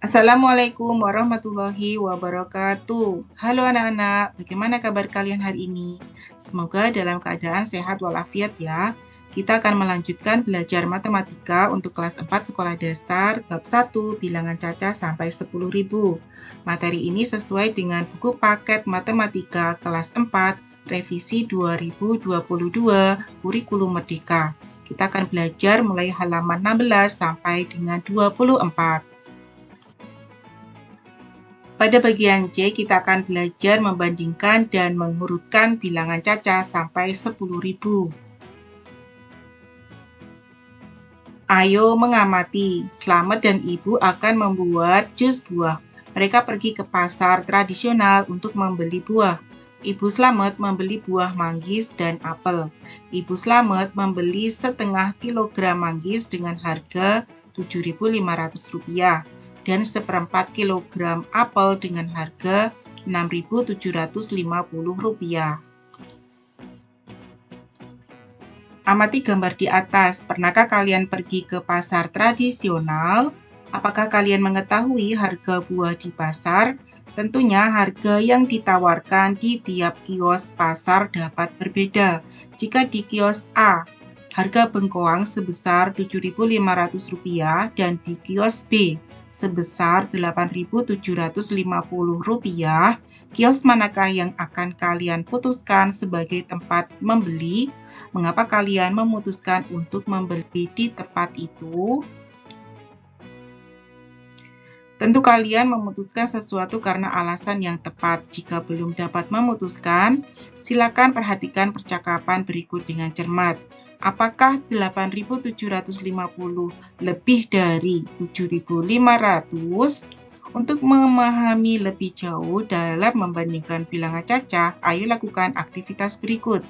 Assalamualaikum warahmatullahi wabarakatuh. Halo anak-anak, bagaimana kabar kalian hari ini? Semoga dalam keadaan sehat walafiat ya. Kita akan melanjutkan belajar matematika untuk kelas 4 sekolah dasar, bab 1, bilangan cacah sampai 10.000. Materi ini sesuai dengan buku paket matematika kelas 4, revisi 2022, kurikulum merdeka. Kita akan belajar mulai halaman 16 sampai dengan 24. Pada bagian C, kita akan belajar membandingkan dan mengurutkan bilangan cacah sampai 10.000. Ayo mengamati. Slamet dan Ibu akan membuat jus buah. Mereka pergi ke pasar tradisional untuk membeli buah. Ibu Slamet membeli buah manggis dan apel. Ibu Slamet membeli setengah kilogram manggis dengan harga Rp7.500 dan seperempat kilogram apel dengan harga Rp6.750. Amati gambar di atas. Pernahkah kalian pergi ke pasar tradisional? Apakah kalian mengetahui harga buah di pasar? Tentunya harga yang ditawarkan di tiap kios pasar dapat berbeda. Jika di kios A, harga bengkoang sebesar Rp7.500 dan di kios B sebesar Rp8.750. Kios manakah yang akan kalian putuskan sebagai tempat membeli? Mengapa kalian memutuskan untuk membeli di tempat itu? Tentu kalian memutuskan sesuatu karena alasan yang tepat. Jika belum dapat memutuskan, silakan perhatikan percakapan berikut dengan cermat. Apakah 8.750 lebih dari 7.500? Untuk memahami lebih jauh dalam membandingkan bilangan cacah, ayo lakukan aktivitas berikut.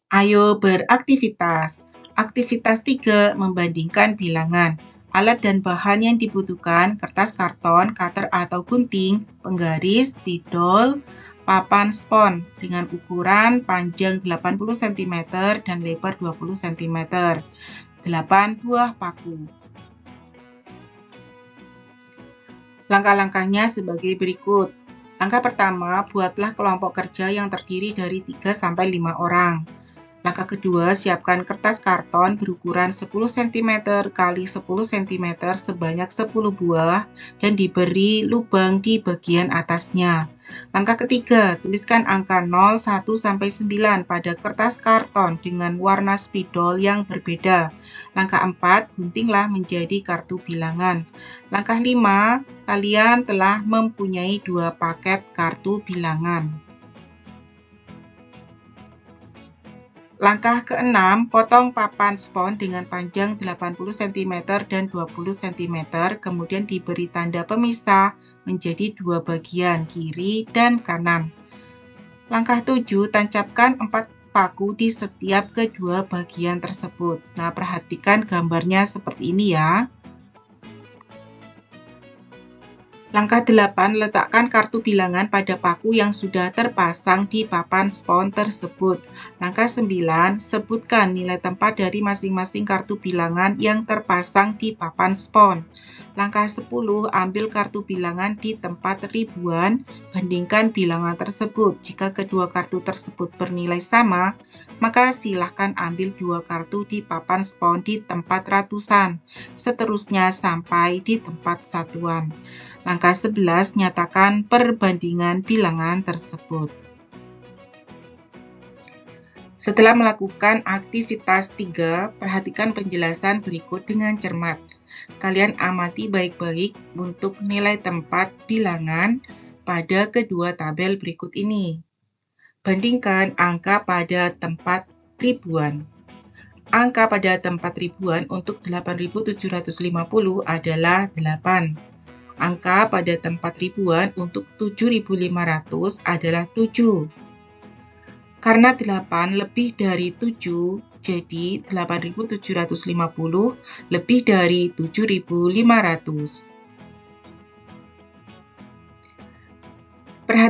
Ayo beraktivitas. Aktivitas 3, membandingkan bilangan. Alat dan bahan yang dibutuhkan, kertas karton, cutter atau gunting, penggaris, spidol, papan spons dengan ukuran panjang 80 cm dan lebar 20 cm. 8 buah paku. Langkah-langkahnya sebagai berikut. Langkah pertama, buatlah kelompok kerja yang terdiri dari 3-5 orang. Langkah kedua, siapkan kertas karton berukuran 10 cm x 10 cm sebanyak 10 buah dan diberi lubang di bagian atasnya. Langkah ketiga, tuliskan angka 0, 1, sampai 9 pada kertas karton dengan warna spidol yang berbeda. Langkah 4, guntinglah menjadi kartu bilangan. Langkah 5, kalian telah mempunyai 2 paket kartu bilangan. Langkah ke-6, potong papan spons dengan panjang 80 cm dan 20 cm, kemudian diberi tanda pemisah menjadi 2 bagian, kiri dan kanan. Langkah 7, tancapkan 4 paku di setiap kedua bagian tersebut. Nah, perhatikan gambarnya seperti ini ya. Langkah 8, letakkan kartu bilangan pada paku yang sudah terpasang di papan spons tersebut. Langkah 9, sebutkan nilai tempat dari masing-masing kartu bilangan yang terpasang di papan spons. Langkah 10, ambil kartu bilangan di tempat ribuan, bandingkan bilangan tersebut. Jika kedua kartu tersebut bernilai sama, maka silahkan ambil 2 kartu di papan spons di tempat ratusan, seterusnya sampai di tempat satuan. Langkah 11, nyatakan perbandingan bilangan tersebut. Setelah melakukan aktivitas 3, perhatikan penjelasan berikut dengan cermat. Kalian amati baik-baik untuk nilai tempat bilangan pada kedua tabel berikut ini. Bandingkan angka pada tempat ribuan. Angka pada tempat ribuan untuk 8.750 adalah 8. Angka pada tempat ribuan untuk 7.500 adalah 7. Karena 8 lebih dari 7, jadi 8.750 lebih dari 7.500.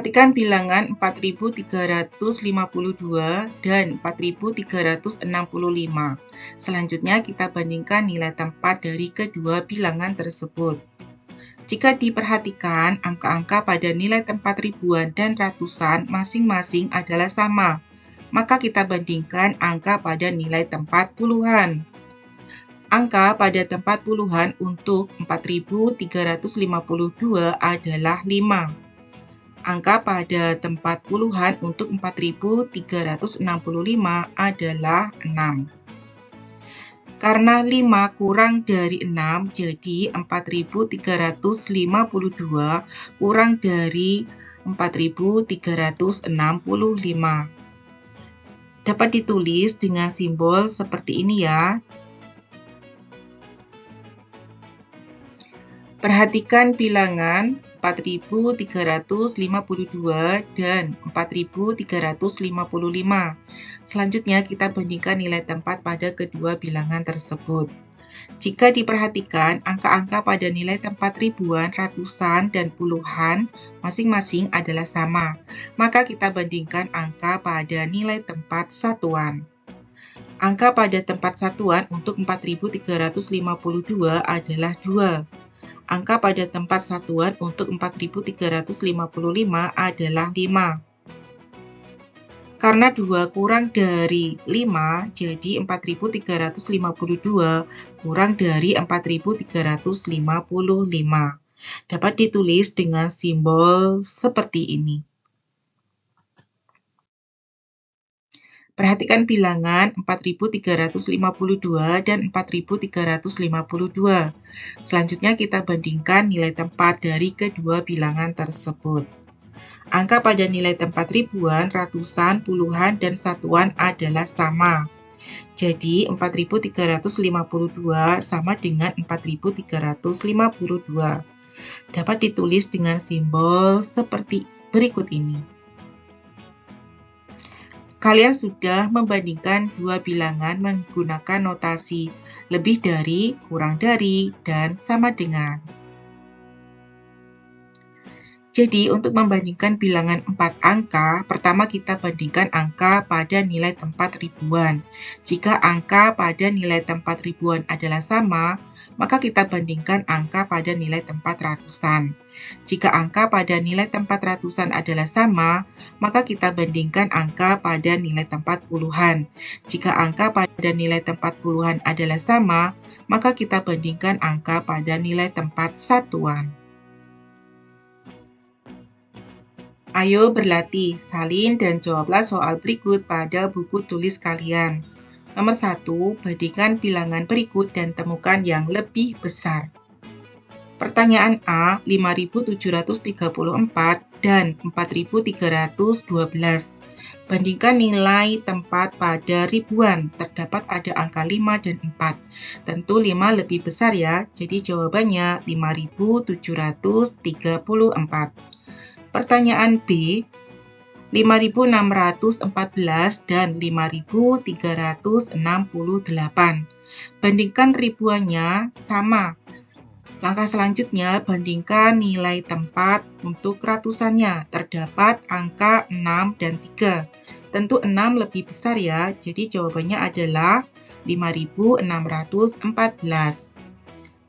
Perhatikan bilangan 4.352 dan 4.365. Selanjutnya kita bandingkan nilai tempat dari kedua bilangan tersebut. Jika diperhatikan, angka-angka pada nilai tempat ribuan dan ratusan masing-masing adalah sama, maka kita bandingkan angka pada nilai tempat puluhan. Angka pada tempat puluhan untuk 4.352 adalah 5. Angka pada tempat puluhan untuk 4.365 adalah 6. Karena 5 kurang dari 6, jadi 4.352 kurang dari 4.365. Dapat ditulis dengan simbol seperti ini ya. Perhatikan bilangan 4.352 dan 4.355. Selanjutnya kita bandingkan nilai tempat pada kedua bilangan tersebut. Jika diperhatikan, angka-angka pada nilai tempat ribuan, ratusan, dan puluhan masing-masing adalah sama, maka kita bandingkan angka pada nilai tempat satuan. Angka pada tempat satuan untuk 4.352 adalah 2. Angka pada tempat satuan untuk 4.355 adalah 5. Karena 2 kurang dari 5, jadi 4.352 kurang dari 4.355. Dapat ditulis dengan simbol seperti ini. Perhatikan bilangan 4.352 dan 4.352. Selanjutnya kita bandingkan nilai tempat dari kedua bilangan tersebut. Angka pada nilai tempat ribuan, ratusan, puluhan, dan satuan adalah sama. Jadi 4.352 sama dengan 4.352. Dapat ditulis dengan simbol seperti berikut ini. Kalian sudah membandingkan dua bilangan menggunakan notasi lebih dari, kurang dari, dan sama dengan. Jadi, untuk membandingkan bilangan 4 angka, pertama kita bandingkan angka pada nilai tempat ribuan. Jika angka pada nilai tempat ribuan adalah sama, maka kita bandingkan angka pada nilai tempat ratusan. Jika angka pada nilai tempat ratusan adalah sama, maka kita bandingkan angka pada nilai tempat puluhan. Jika angka pada nilai tempat puluhan adalah sama, maka kita bandingkan angka pada nilai tempat satuan. Ayo berlatih, salin dan jawablah soal berikut pada buku tulis kalian. Nomor 1, bandingkan bilangan berikut dan temukan yang lebih besar. Pertanyaan A, 5.734 dan 4.312. Bandingkan nilai tempat pada ribuan, terdapat ada angka 5 dan 4. Tentu 5 lebih besar ya, jadi jawabannya 5.734. Pertanyaan B, 5.614 dan 5.368. Bandingkan ribuannya sama. Langkah selanjutnya, bandingkan nilai tempat untuk ratusannya. Terdapat angka 6 dan 3. Tentu 6 lebih besar ya, jadi jawabannya adalah 5.614.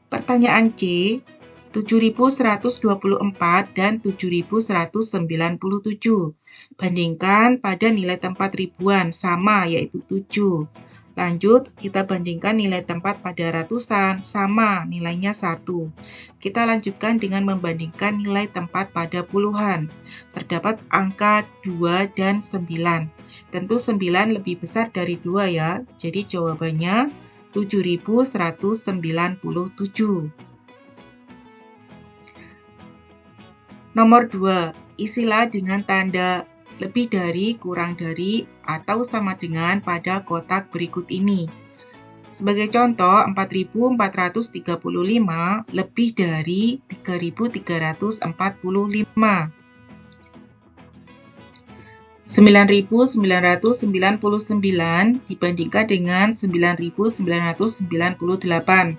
Pertanyaan C, 7.124 dan 7.197. Bandingkan pada nilai tempat ribuan, sama yaitu 7. Lanjut, kita bandingkan nilai tempat pada ratusan, sama nilainya 1. Kita lanjutkan dengan membandingkan nilai tempat pada puluhan. Terdapat angka 2 dan 9. Tentu 9 lebih besar dari 2 ya, jadi jawabannya 7.197. Nomor 2, isilah dengan tanda lebih dari, kurang dari, atau sama dengan pada kotak berikut ini. Sebagai contoh, 4.435 lebih dari 3.345. 9.999 dibandingkan dengan 9.998.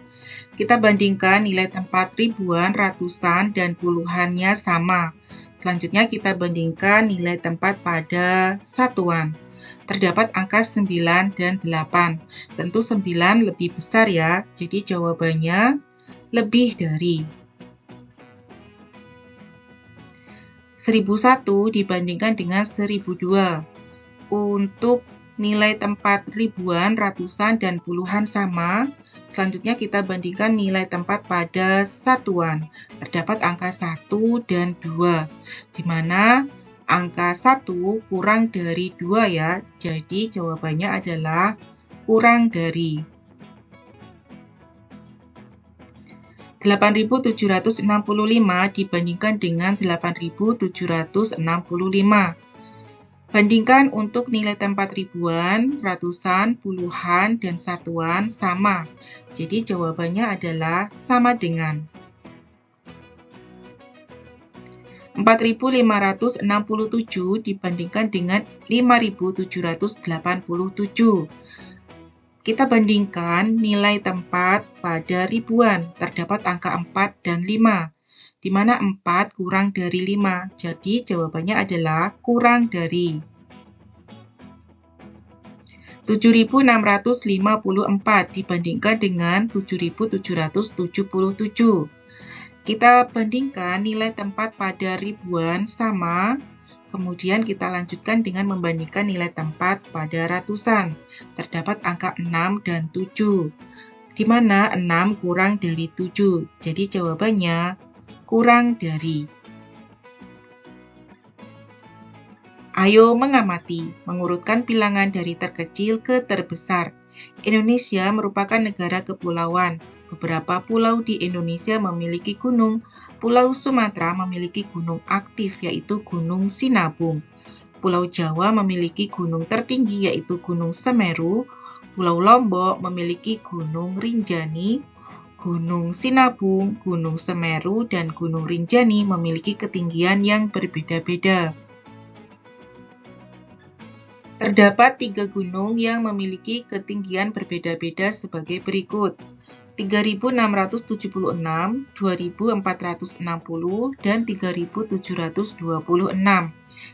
Kita bandingkan nilai tempat ribuan, ratusan, dan puluhannya sama. Selanjutnya kita bandingkan nilai tempat pada satuan. Terdapat angka 9 dan 8. Tentu 9 lebih besar ya, jadi jawabannya lebih dari. 1001 dibandingkan dengan 1002. Untuk nilai tempat ribuan, ratusan, dan puluhan sama. Selanjutnya kita bandingkan nilai tempat pada satuan. Terdapat angka 1 dan 2, di mana angka 1 kurang dari 2 ya. Jadi jawabannya adalah kurang dari. 8.765 dibandingkan dengan 8.765. Bandingkan untuk nilai tempat ribuan, ratusan, puluhan, dan satuan sama. Jadi jawabannya adalah sama dengan. 4.567 dibandingkan dengan 5.787. Kita bandingkan nilai tempat pada ribuan. Terdapat angka 4 dan 5. Di mana 4 kurang dari 5. Jadi jawabannya adalah kurang dari. 7.654 dibandingkan dengan 7.777. Kita bandingkan nilai tempat pada ribuan sama, kemudian kita lanjutkan dengan membandingkan nilai tempat pada ratusan. Terdapat angka 6 dan 7, di mana 6 kurang dari 7. Jadi jawabannya kurang dari. Ayo mengamati, mengurutkan bilangan dari terkecil ke terbesar. Indonesia merupakan negara kepulauan. Beberapa pulau di Indonesia memiliki gunung. Pulau Sumatera memiliki gunung aktif, yaitu Gunung Sinabung. Pulau Jawa memiliki gunung tertinggi, yaitu Gunung Semeru. Pulau Lombok memiliki Gunung Rinjani. Gunung Sinabung, Gunung Semeru, dan Gunung Rinjani memiliki ketinggian yang berbeda-beda. Terdapat 3 gunung yang memiliki ketinggian berbeda-beda sebagai berikut. 3.676, 2.460, dan 3.726.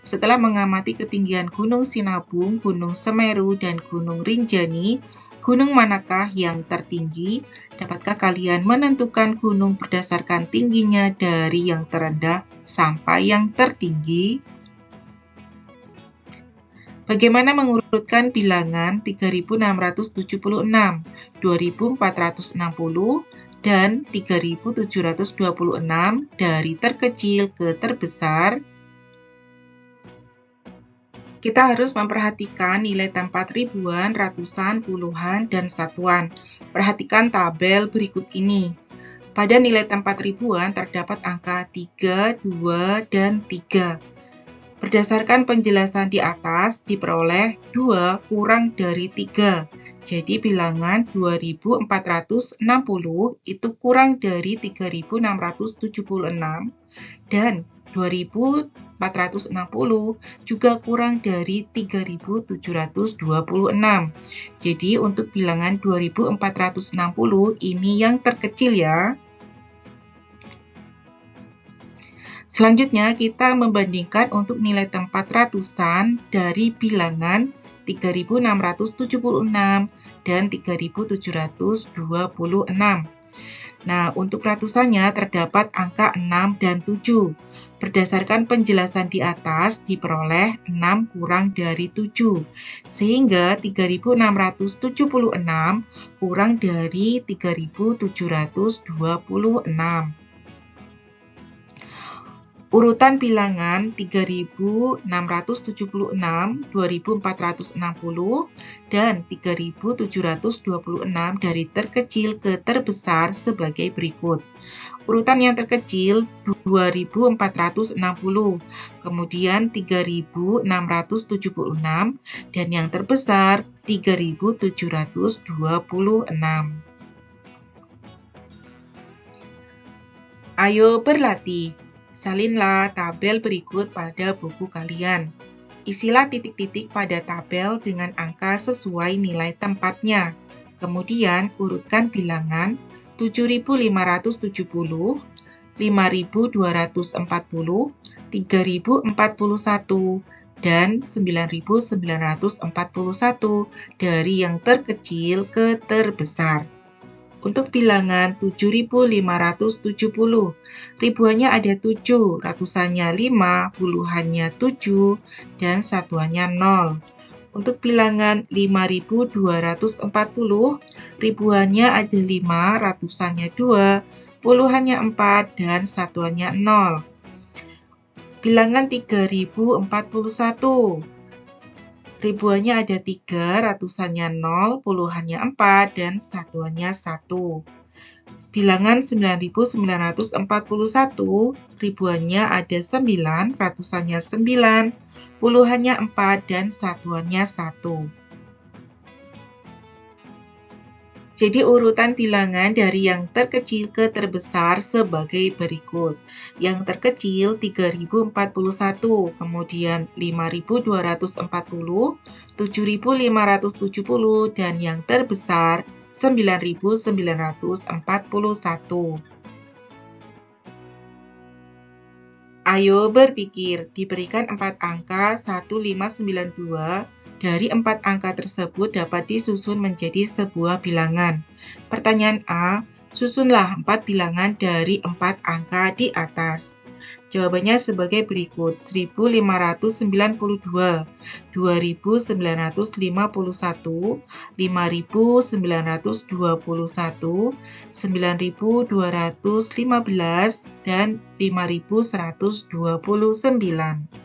Setelah mengamati ketinggian Gunung Sinabung, Gunung Semeru, dan Gunung Rinjani, gunung manakah yang tertinggi? Dapatkah kalian menentukan gunung berdasarkan tingginya dari yang terendah sampai yang tertinggi? Bagaimana mengurutkan bilangan 3.676, 2.460, dan 3.726 dari terkecil ke terbesar? Kita harus memperhatikan nilai tempat ribuan, ratusan, puluhan, dan satuan. Perhatikan tabel berikut ini. Pada nilai tempat ribuan terdapat angka 3, 2, dan 3. Berdasarkan penjelasan di atas, diperoleh 2 kurang dari 3. Jadi bilangan 2.460 itu kurang dari 3.676 dan 2.460 juga kurang dari 3.726. Jadi untuk bilangan 2.460 ini yang terkecil ya. Selanjutnya, kita membandingkan untuk nilai tempat ratusan dari bilangan 3.676 dan 3.726. Nah, untuk ratusannya terdapat angka 6 dan 7. Berdasarkan penjelasan di atas, diperoleh 6 kurang dari 7. Sehingga 3.676 kurang dari 3.726. Urutan bilangan 3.676, 2.460, dan 3.726 dari terkecil ke terbesar sebagai berikut. Urutan yang terkecil 2.460, kemudian 3.676, dan yang terbesar 3.726. Ayo berlatih. Salinlah tabel berikut pada buku kalian. Isilah titik-titik pada tabel dengan angka sesuai nilai tempatnya. Kemudian urutkan bilangan 7.570, 5.240, 3.041, dan 9.941 dari yang terkecil ke terbesar. Untuk bilangan 7.570, ribuannya ada 7, ratusannya 5, puluhannya 7, dan satuannya 0. Untuk bilangan 5.240, ribuannya ada 5, ratusannya 2, puluhannya 4, dan satuannya 0. Bilangan 3.041, ribuannya ada 3, ratusannya 0, puluhannya 4, dan satuannya 1. Bilangan 9.941, ribuannya ada 9, ratusannya 9, puluhannya 4, dan satuannya 1. Jadi urutan bilangan dari yang terkecil ke terbesar sebagai berikut. Yang terkecil 3.041, kemudian 5.240, 7.570, dan yang terbesar 9.941. Ayo berpikir, diberikan 4 angka 1592. Dari 4 angka tersebut dapat disusun menjadi sebuah bilangan. Pertanyaan A, susunlah 4 bilangan dari 4 angka di atas. Jawabannya sebagai berikut: 1.592, 2.951, 5.921, 9.215, dan 5.129.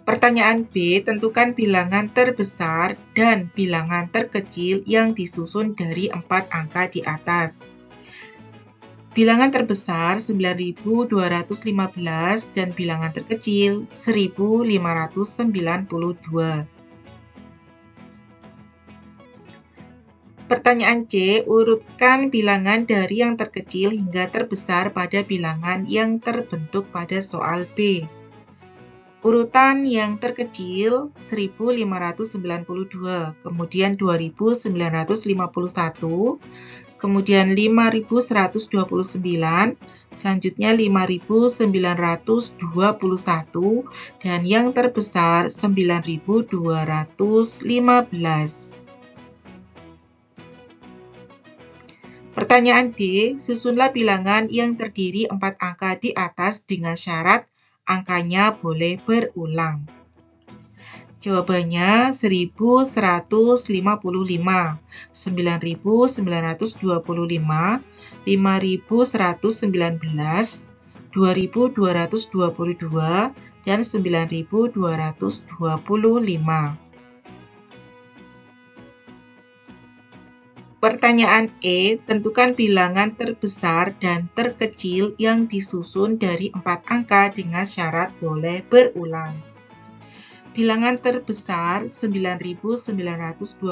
Pertanyaan B, tentukan bilangan terbesar dan bilangan terkecil yang disusun dari 4 angka di atas. Bilangan terbesar 9.215 dan bilangan terkecil 1.592. Pertanyaan C, urutkan bilangan dari yang terkecil hingga terbesar pada bilangan yang terbentuk pada soal B. Urutan yang terkecil 1.592, kemudian 2.951, kemudian 5.129, selanjutnya 5.921, dan yang terbesar 9.215. Pertanyaan D, susunlah bilangan yang terdiri 4 angka di atas dengan syarat angkanya boleh berulang. Jawabannya 1.155, 9.925, 5.119, 2.222, dan 9.225. Pertanyaan E, tentukan bilangan terbesar dan terkecil yang disusun dari 4 angka dengan syarat boleh berulang. Bilangan terbesar 9.925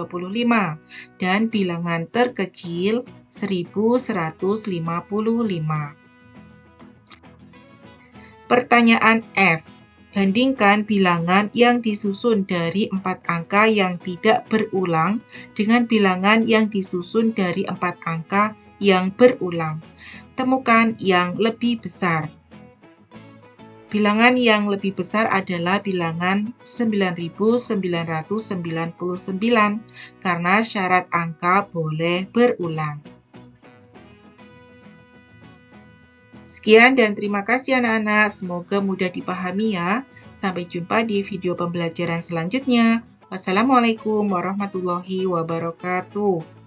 dan bilangan terkecil 1.155. Pertanyaan F, bandingkan bilangan yang disusun dari 4 angka yang tidak berulang dengan bilangan yang disusun dari 4 angka yang berulang. Temukan yang lebih besar. Bilangan yang lebih besar adalah bilangan 9.999 karena syarat angka boleh berulang. Sekian dan terima kasih anak-anak, semoga mudah dipahami ya. Sampai jumpa di video pembelajaran selanjutnya. Wassalamualaikum warahmatullahi wabarakatuh.